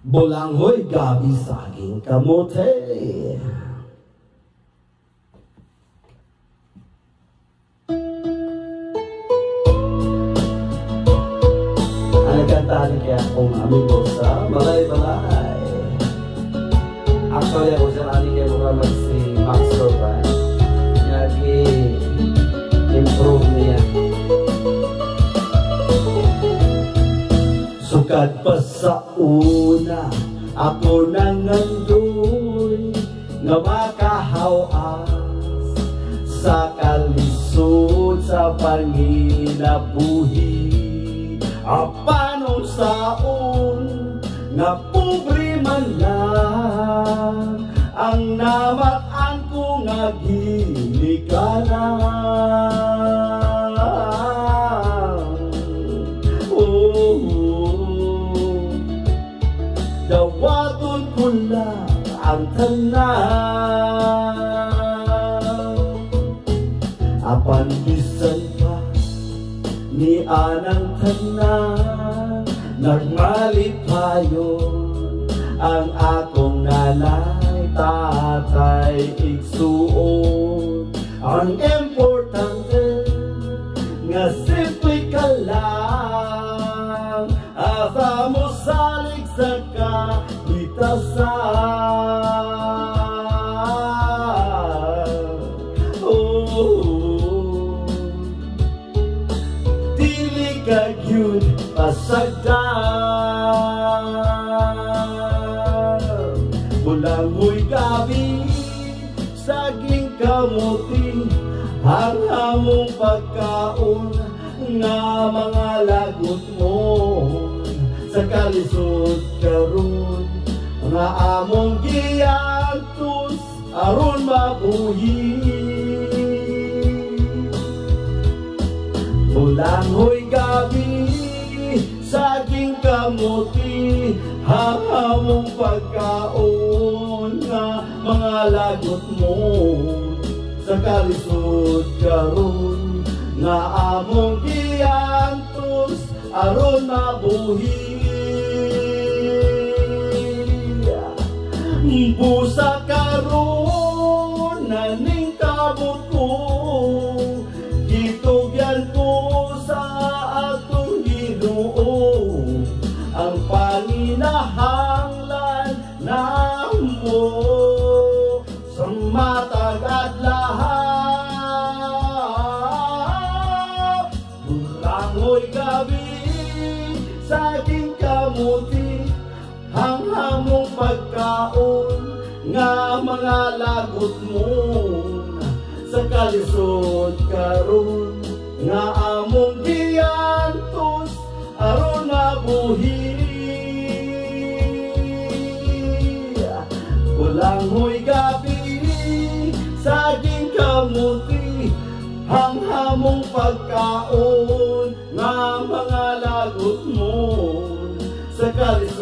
Bolanghoy gabi saging kamote. Kantahan kaya akong amigo sa balay-balay. Actually, ako siya nani kayo mga si Maxwell ba? Nag-improve niya. Sukat pa sa una, ako nang nandoy, nga makahawas sa kalisod sa panginabuhi. Paano saon nga pobre man lang ang namat-an ko nga gilikanan. Dawaton ko lang ang tanan, apan bisan pa ni anang tanan, nagmalipayon ang akong nanay, tatay, igsuon. Ang importante nga simple ka lang, asa mo salig sa kabitasan. Kagyud pasagdan, bulangoy gabi saging kamuti, ang among pagkaon nga mga lagot mo sa kalisod karon, nga among giyantos aron mabuhi. Bulangoy gabi saging kamuti, ang among pagkaon nga mga lagot mo sa kalisod karon, nga among giyantos aron mabuhi. Busa karon naning kabot ko, gitugyan ko sa atong Ginoo, ang paninahanglan namo sa matag adlaw. Bulangoy gabi saging kamuti, ang among pagkaon nga mga lagot mo sa kalisod karon, nga among giyantos aron mabuhi. Bulangoy gabi saging kamuti, ang among pagkaon nga mga lagot mo sa kalisod